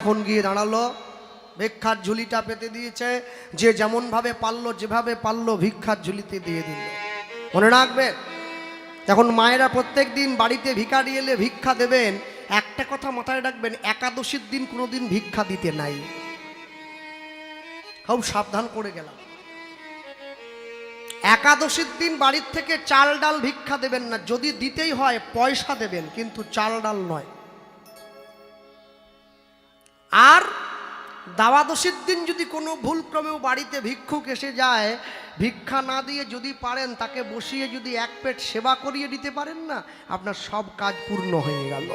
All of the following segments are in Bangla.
এখন গিয়ে দাঁড়ালো, ভিক্ষার ঝুলিটা পেতে দিয়েছে। যে যেমন ভাবে পারলো, যেভাবে পারলো ভিক্ষার ঝুলিতে দিয়ে দিল। মনে রাখবেন, যখন মায়েরা প্রত্যেক দিন বাড়িতে ভিখারি এলে ভিক্ষা দেবেন, একটা কথা মাথায় রাখবেন, একাদশীর দিন কোনোদিন ভিক্ষা দিতে নাই। খুব সাবধান করে গেলাম। একাদশীর দিন বাড়ির থেকে চাল ডাল ভিক্ষা দেবেন না। যদি দিতেই হয় পয়সা দেবেন, কিন্তু চাল ডাল নয়। আর দ্বাদশীর দিন যদি কোনো ভুলক্রমেও বাড়িতে ভিক্ষুক এসে যায়, ভিক্ষা না দিয়ে যদি পারেন তাকে বসিয়ে যদি এক পেট সেবা করিয়ে দিতে পারেন না, আপনার সব কাজ পূর্ণ হয়ে গেল।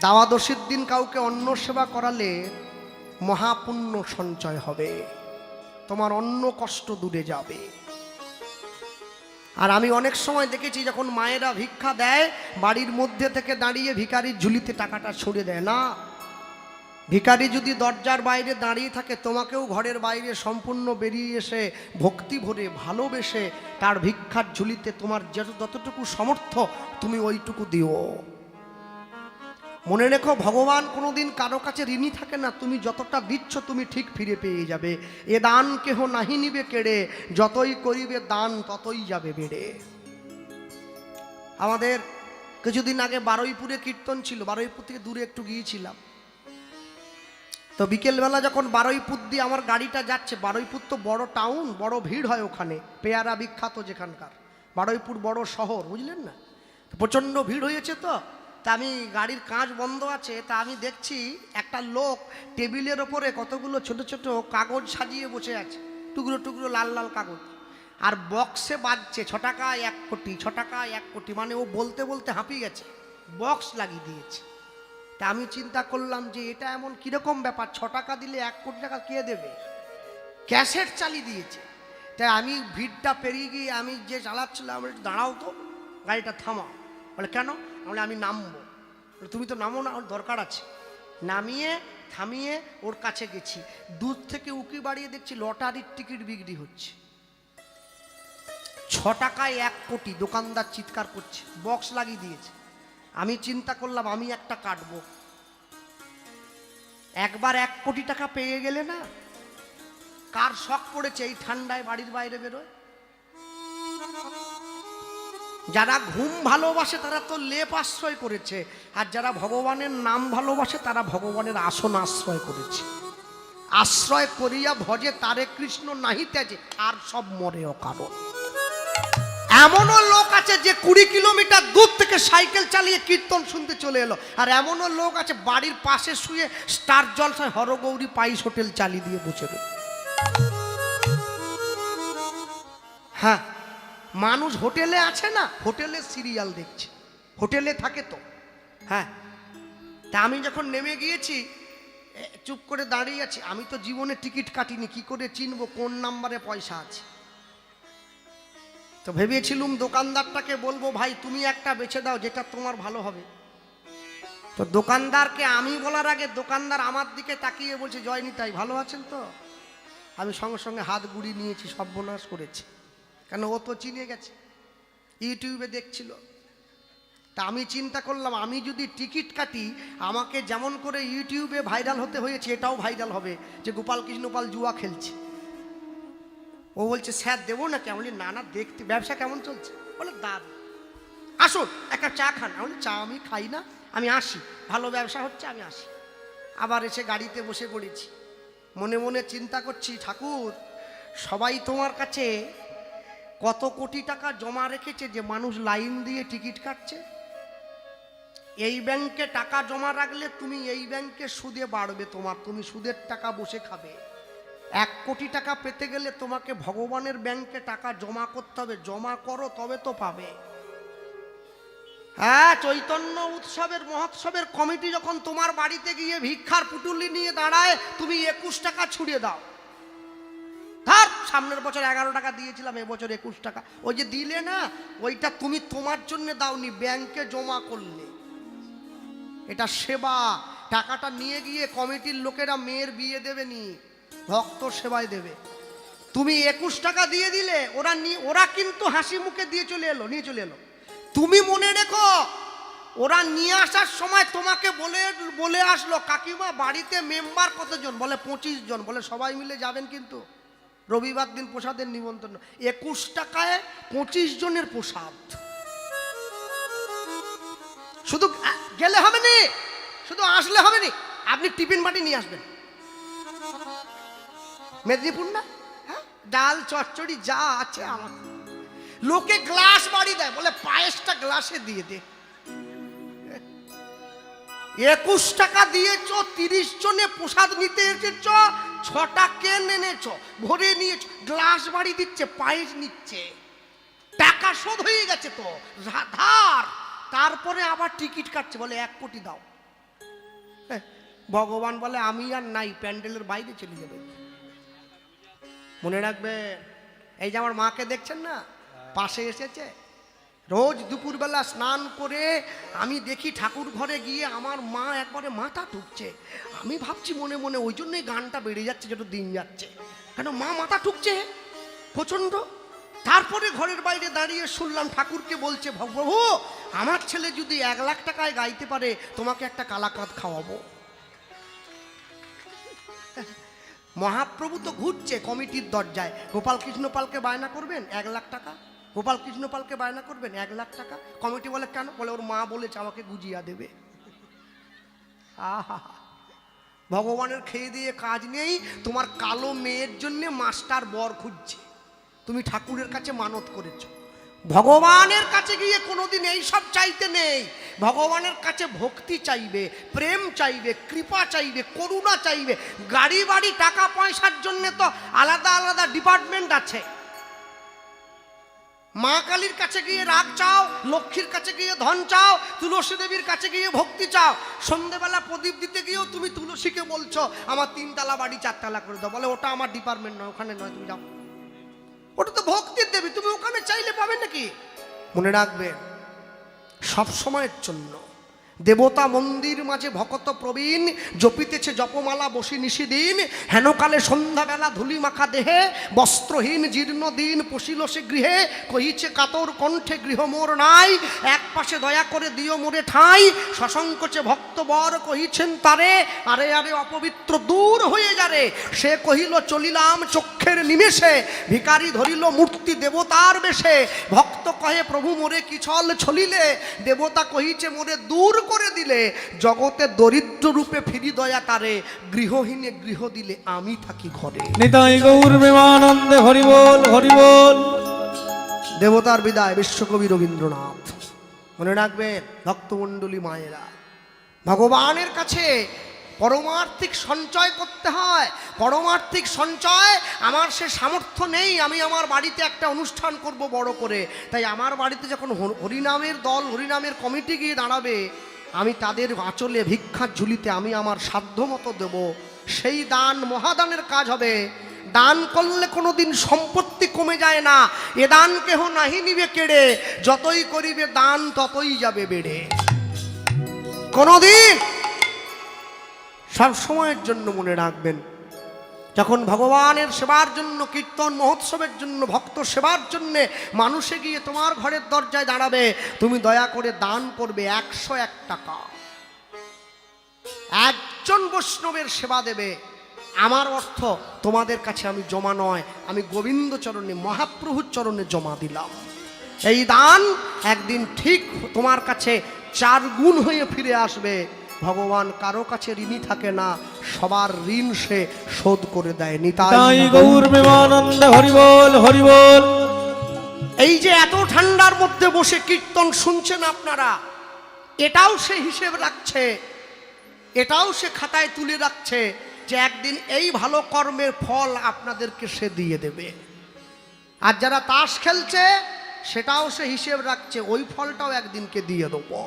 দ্বাদশীর দিন কাউকে অন্ন সেবা করালে মহাপুণ্য সঞ্চয় হবে, তোমার অন্য কষ্ট দূরে যাবে। আর আমি অনেক সময় দেখেছি, যখন মায়েরা ভিক্ষা দেয়, বাড়ির মধ্যে থেকে দাঁড়িয়ে ভিখারির ঝুলিতে টাকাটা ছড়িয়ে দেয় না। ভিখারি যদি দরজার বাইরে দাঁড়িয়ে থাকে, তোমাকেও ঘরের বাইরে সম্পূর্ণ বেরিয়ে এসে ভক্তি ভরে ভালোবেসে তার ভিক্ষার ঝুলিতে তোমার যতটুকু সামর্থ্য তুমি ওইটুকু দিও। মনে রেখো, ভগবান কোনোদিন কারো কাছে ঋণী থাকে না। তুমি যতটা দিচ্ছ তুমি ঠিক ফিরে পেয়ে যাবে। এ দান কেহ নাহি নিবে কেড়ে, যতই করিবে দান ততই যাবে বেড়ে। আমাদের কিছুদিন আগে বারুইপুরে কীর্তন ছিল, বারুইপুর থেকে দূরে একটু গিয়েছিলাম। তো বিকেলবেলা যখন বারুইপুর দিয়ে আমার গাড়িটা যাচ্ছে, বারুইপুর তো বড় টাউন, বড় ভিড় হয় ওখানে, পেয়ারা বিখ্যাত যেখানকার, বারুইপুর বড় শহর, বুঝলেন না? প্রচণ্ড ভিড় হয়েছে। তো তা আমি গাড়ির কাঁচ বন্ধ আছে, তা আমি দেখছি একটা লোক টেবিলের ওপরে কতগুলো ছোট ছোট কাগজ সাজিয়ে বসে আছে, টুকরো টুকরো লাল লাল কাগজ, আর বক্সে বাজছে 6 টাকায় 1 কোটি, 6 টাকায় 1 কোটি। মানে ও বলতে বলতে হাঁপিয়ে গেছে, বক্স লাগিয়ে দিয়েছে। তা আমি চিন্তা করলাম যে এটা এমন কীরকম ব্যাপার, 6 টাকা দিলে 1 কোটি টাকা কে দেবে? ক্যাসেট চালিয়ে দিয়েছে। তাই আমি ভিড়টা পেরিয়ে গিয়ে আমি যে চালাচ্ছিলাম, দাঁড়াও তো, গাড়িটা থামাও। বলে কেন? বলে আমি নামবো। তুমি তো নামো না, ওর দরকার আছে। নামিয়ে থামিয়ে ওর কাছে গেছি, দূর থেকে উকি বাড়িয়ে দেখছি লটারির টিকিট বিক্রি হচ্ছে। 6 টাকায় 1 কোটি, দোকানদার চিৎকার করছে, বক্স লাগিয়ে দিয়েছে। আমি চিন্তা করলাম আমি একটা কাটবো। একবার 1 কোটি টাকা পেয়ে গেলে না, কার শখ পড়েছে এই ঠান্ডায় বাড়ির বাইরে বেরোয়? যারা ঘুম ভালোবাসে তারা তো লেপ আশ্রয় করেছে, আর যারা ভগবানের নাম ভালোবাসে তারা ভগবানের আসন আশ্রয় করেছে। আশ্রয় করিয়া ভজে তারে কৃষ্ণ নাহি ত্যাজে, আর সব মরেও কারণ। এমনও লোক আছে যে 20 কিলোমিটার দূর থেকে সাইকেল চালিয়ে কীর্তন শুনতে চলে এলো, আর এমনও লোক আছে বাড়ির পাশে শুয়ে স্টার জলসায় হরগৌরী পাইস হোটেল চালিয়ে দিয়ে বসে রয়েছে। হ্যাঁ, মানুষ হোটেলে আছে না, হোটেলে সিরিয়াল দেখছে, হোটেলে থাকে তো। হ্যাঁ, তা আমি যখন নেমে গিয়েছি, চুপ করে দাঁড়িয়ে আছি। আমি তো জীবনে টিকিট কাটিনি, কি করে চিনবো কোন নাম্বারে পয়সা আছে? তো ভেবেছিলুম দোকানদারটাকে বলবো, ভাই তুমি একটা বেছে দাও যেটা তোমার ভালো হবে। তো দোকানদারকে আমি বলার আগে দোকানদার আমার দিকে তাকিয়ে বলছে, জয় নিতাই, ভালো আছেন তো? আমি সঙ্গে সঙ্গে হাত গুড়ি নিয়েছি, সর্বনাশ করেছি। কেন, ও তো চিনে গেছে, ইউটিউবে দেখছিল। তা আমি চিন্তা করলাম, আমি যদি টিকিট কাটি, আমাকে যেমন করে ইউটিউবে ভাইরাল হতে হয়েছে, এটাও ভাইরাল হবে যে গোপাল কৃষ্ণপাল জুয়া খেলছে। ও বলছে স্যার দেবো না? কেমন? না না, দেখতে ব্যবসা কেমন চলছে? বলে দাঁড়, আসুন একটা চা খান। আমি চা আমি খাই না, আমি আসি, ভালো ব্যবসা হচ্ছে, আমি আসি। আবার এসে গাড়িতে বসে পড়েছি, মনে মনে চিন্তা করছি, ঠাকুর সবাই তোমার কাছে কত কোটি টাকা জমা রেখেছে যে মানুষ লাইন দিয়ে টিকিট কাটছে। এই ব্যাংকে টাকা জমা রাখলে তুমি এই ব্যাংকে সুদে বাড়বে তোমার, তুমি সুদের টাকা বসে খাবে। 1 কোটি টাকা পেতে গেলে তোমাকে ভগবানের ব্যাংকে টাকা জমা করতে হবে, জমা করো তবে তো পাবে। হ্যাঁ, চৈতন্য উৎসবের মহোৎসবের কমিটি যখন তোমার বাড়িতে গিয়ে ভিক্ষার পুটুলি নিয়ে দাঁড়ায়, তুমি 21 টাকা ছুড়ে দাও। ধর, সামনের বছর 11 টাকা দিয়েছিলাম, এবছর 21 টাকা। ওই যে দিলে না, ওইটা তুমি তোমার জন্য দাওনি, ব্যাংকে জমা করলে। এটা সেবা। টাকাটা নিয়ে গিয়ে কমিটির লোকেরা মেয়ের বিয়ে দেবে নি, ভক্ত সেবায় দেবে। তুমি 21 টাকা দিয়ে দিলে, ওরা কিন্তু হাসি মুখে দিয়ে চলে এলো, নিয়ে চলে এলো। তুমি মনে রেখো, ওরা নিয়ে আসার সময় তোমাকে বলে বলে আসলো, কাকিমা বাড়িতে মেম্বার কতজন? বলে 25 জন। বলে সবাই মিলে যাবেন কিন্তু, রবিবার দিন প্রসাদের নিমন্ত্রণ। 21 টাকায় 25 জনের প্রসাদ। শুধু গেলে হবে না, শুধু আসলে হবে না, আপনি টিফিন বাটি নিয়ে আসবেন। মেদিনীপুর না, হ্যাঁ, ডাল চচ্চড়ি যা আছে আমার। লোকে গ্লাস বাড়ি দেয়, বলে পায়েসটা গ্লাসে দিয়ে দে। 21 টাকা দিয়েছ, 30 জনে প্রসাদ নিতে এসেছ, 6টা কেন এনেছ, ভরে নিয়েছ, গ্লাস বাড়ি দিচ্ছে, পায়েস নিচ্ছে, টাকা শোধ হয়ে গেছে তো, ধার। তারপরে আবার টিকিট কাটছে, বলে 1 কোটি দাও। ভগবান বলে আমি আর নাই, প্যান্ডেলের বাইরে চলে যাবে। মনে রাখবে, এই যে আমার মাকে দেখছেন না, পাশে এসেছে, রোজ দুপুরবেলা স্নান করে আমি দেখি ঠাকুর ঘরে গিয়ে আমার মা একবারে মাথা ঠুকছে। আমি ভাবছি মনে মনে, ওই জন্যই গানটা বেড়ে যাচ্ছে যত দিন যাচ্ছে, কেন মা মাথা ঠুকছে প্রচন্ড। তারপরে ঘরের বাইরে দাঁড়িয়ে শুনলাম ঠাকুরকে বলছে, প্রভু আমার ছেলে যদি 1 লাখ টাকায় গাইতে পারে, তোমাকে একটা কালাকাঁদ খাওয়াবো। মহাপ্রভু তো ঘুরছে কমিটির দরজায়, গোপাল কৃষ্ণ পালকে বায়না করবেন 1 লাখ টাকা, গোপাল কৃষ্ণ পালকে বায়না করবেন 1 লাখ টাকা। কমিটি বলে কেন? বলে ওর মা বলেছে আমাকে গুজিয়া দেবে। আহা, ভগবানের খেয়ে দিয়ে কাজ নেই, তোমার কালো মেয়ের জন্য মাস্টার বর খুঁজছে, তুমি ঠাকুরের কাছে মানত করেছো। ভগবানের কাছে গিয়ে কোনোদিন এই সব চাইতে নেই। ভগবানের কাছে ভক্তি চাইবে, প্রেম চাইবে, কৃপা চাইবে, করুণা চাইবে। গাড়ি বাড়ি টাকা পয়সার জন্য তো আলাদা আলাদা ডিপার্টমেন্ট আছে। মা কালীর কাছে গিয়ে রাগ চাও, লক্ষ্মীর কাছে গিয়ে ধন চাও, তুলসী দেবীর কাছে গিয়ে ভক্তি চাও। সন্ধ্যেবেলা প্রদীপ দিতে গিয়েও তুমি তুলসীকে বলছো আমার 3 তলা বাড়ি 4 তলা করে দাও। বলে ওটা আমার ডিপার্টমেন্ট নয়, ওখানে নয়, তুমি যাও। ওটা তো ভক্তির দেবী, তুমি ওখানে চাইলে পাবে নাকি? মনে রাখবে, সব সময়ের জন্য দেবতা মন্দির মাঝে ভকত প্রবীণ জপিতেছে জপমালা বসি নিশিদিন। হেনকালে সন্ধ্যাবেলা ধুলি মাখা দেহে, বস্ত্রহীন জীর্ণ দিন পশিল সে গৃহে। কহিছে কাতর কণ্ঠে গৃহ মোর নাই, এক পাশে দয়া করে দিও মোরে ঠাঁই। সসংকোচে ভক্ত বর কহিছেন তারে, আরে আরে অপবিত্র দূর হয়ে যারে। সে কহিল চলিলাম চক্ষের নিমেষে, ভিকারি ধরিল মূর্তি দেবতার বেশে। ভক্ত কহে প্রভু মোরে কি ছল ছলিলে, দেবতা কহিছে মোরে দূর করে দিলে। জগতে দরিদ্র রূপে ফিরি দয়া তারে, গৃহহীনে গৃহ দিলে আমি থাকি ঘরে। নিতাই গৌর প্রেমানন্দে হরি বল হরি বল। দেবতার বিদায় বিশ্বকবি রবীন্দ্রনাথ। মনে রাখবেন ভক্তমণ্ডলী মায়েরা, ভগবানের কাছে পরমার্থিক সঞ্চয় করতে হয়। পরমার্থিক সঞ্চয় আমার সে সামর্থ্য নেই, আমি আমার বাড়িতে একটা অনুষ্ঠান করব বড় করে, তাই আমার বাড়িতে যখন হরিনামের দল, হরিনামের কমিটি গিয়ে দাঁড়াবে, আমি তাদের আঁচলে ভিক্ষার ঝুলিতে আমি আমার সাধ্য মতো দেব। সেই দান মহাদানের কাজ হবে। দান করলে কোনোদিন সম্পত্তি কমে যায় না। এ দান কেহ নাহি নিবে কেড়ে, যতই করিবে দান ততই যাবে বেড়ে। কোনোদিন, সব সময়ের জন্য মনে রাখবেন, যখন ভগবানের সেবার জন্য, কীর্তন মহোৎসবের জন্য, ভক্ত সেবার জন্য মানুষে গিয়ে তোমার ঘরের দরজায় দাঁড়াবে, তুমি দয়া করে দান করবে 101 টাকা। একজন বৈষ্ণবের সেবা দেবে। আমার অর্থ তোমাদের কাছে আমি জমা নয়, আমি গোবিন্দ চরণে, মহাপ্রভুর চরণে জমা দিলাম। এই দান একদিন ঠিক তোমার কাছে 4 গুণ হয়ে ফিরে আসবে। ভগবান কারো কাছে ঋণী থাকে না, সবার ঋণ সে শোধ করে দেয়। নিতাই গৌর প্রেমানন্দে হরি বল হরি বল। এই যে এত ঠান্ডার মধ্যে বসে কীর্তন শুনছেন আপনারা, এটাও সে হিসেব রাখছে, এটাও সে খাতায় তুলে রাখছে যে একদিন এই ভালো কর্মের ফল আপনাদেরকে সে দিয়ে দেবে। আর যারা তাস খেলছে সেটাও সে হিসেব রাখছে, ওই ফলটাও একদিনকে দিয়ে দেবো।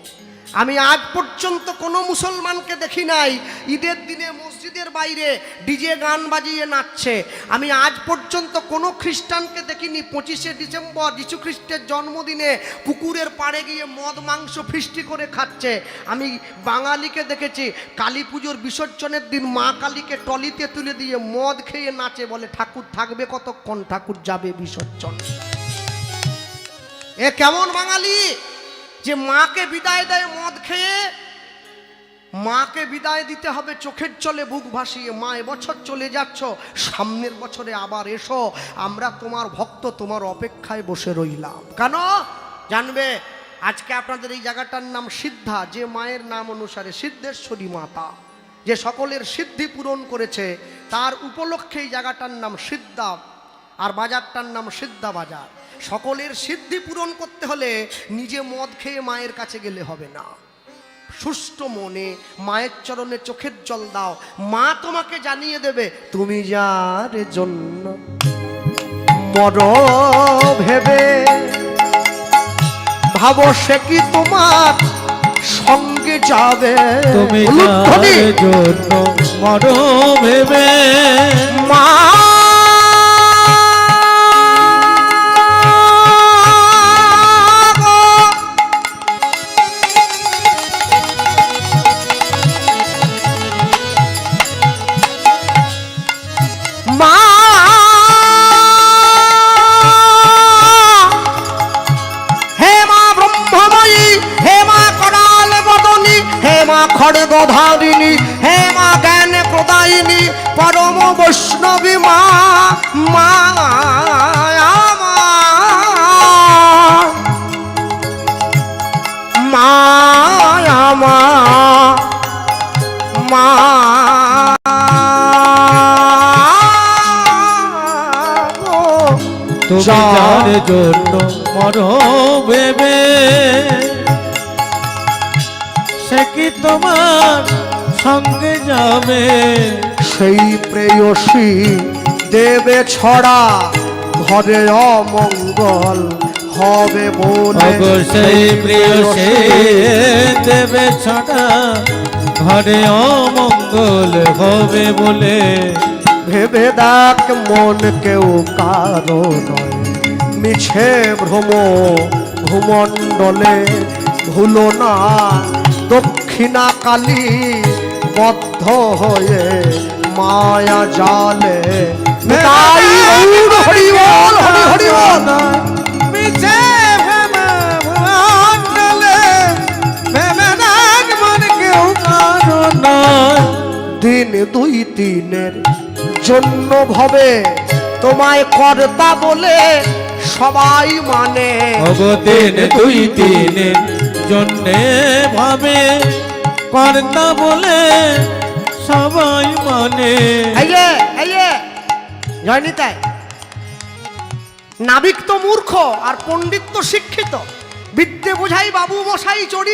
আমি আজ পর্যন্ত কোনো মুসলমানকে দেখি নাই ঈদের দিনে মসজিদের বাইরে ডিজে গান বাজিয়ে নাচছে। আমি আজ পর্যন্ত কোনো খ্রিস্টানকে দেখিনি 25শে ডিসেম্বর যীশু খ্রিস্টের জন্মদিনে পুকুরের পাড়ে গিয়ে মদ মাংস ফিস্টি করে খাচ্ছে। আমি বাঙালিকে দেখেছি কালী পুজোর বিসর্জনের দিন মা কালীকে টলিতে তুলে দিয়ে মদ খেয়ে নাচে, বলে ঠাকুর থাকবে কতক্ষণ, ঠাকুর যাবে বিসর্জন। এ কেমন বাঙালি? যে মাকে বিদায় দেয় মদ খেয়ে, মাকে বিদায় দিতে হবে চোখের জলে বুক ভাসিয়ে। মা এবছর চলে যাচ্ছ, সামনের বছরে আবার এসো, আমরা তোমার ভক্ত, তোমার অপেক্ষায় বসে রইলাম। কেন জানবে? আজকে আপনাদের এই জায়গাটার নাম সিদ্ধা, যে মায়ের নাম অনুসারে সিদ্ধেশ্বরী মাতা, যে সকলের সিদ্ধি পূরণ করেছে, তার উপলক্ষে এই জায়গাটার নাম সিদ্ধা, আর বাজারটার নাম সিদ্ধা বাজার। সকলের সিদ্ধি পূরণ করতে হলে নিজে মদ খেয়ে মায়ের কাছে গেলে হবে না, সুষ্ঠ মনে মায়ের চরণে চোখের জল দাও, মা তোমাকে জানিয়ে দেবে তুমি যার জন্য মর ভেবে ভাবো সে কি তোমার সঙ্গে যাবে। তুমি উলুধ্বনি। যার জন্য মরো ভেবে মা খড়গধারিণী, হে মা জ্ঞান প্রদায়িনী, পরম বৈষ্ণবী মা, মায়া মায়া মা তুমি যার জন্য মরো ভেবে সে কি তোমার সঙ্গে যাবে। সেই প্রেয়সী দেবে ছড়া, ঘরে অমঙ্গল হবে বলে। সেই প্রিয় সে দেবে ছড়া, ঘরে অমঙ্গল হবে বলে। ভেবে দেখ মন কেউ কারো নয়, মিছে ভ্রম ভূমণ্ডলে। ভুলো না দক্ষিণা কালী বদ্ধ হয়ে মায়া জালে। তাই হরি বল, হরি হরি বল। মিছে ভূমণ্ডলে ভেবে দেখ মন কেউ কারো নয়। দিন দুই দিনের জন্য ভবে তোমায় কর্তা বলে সবাই মানে। দিন দুই দিনের জন্যে ভাবে কর্তা বলে সবাই মানে। জয়নিতাই, নাবিক তো মূর্খ আর পণ্ডিত তো শিক্ষিত। বিদ্যে বোঝাই বাবু মশাই চড়ি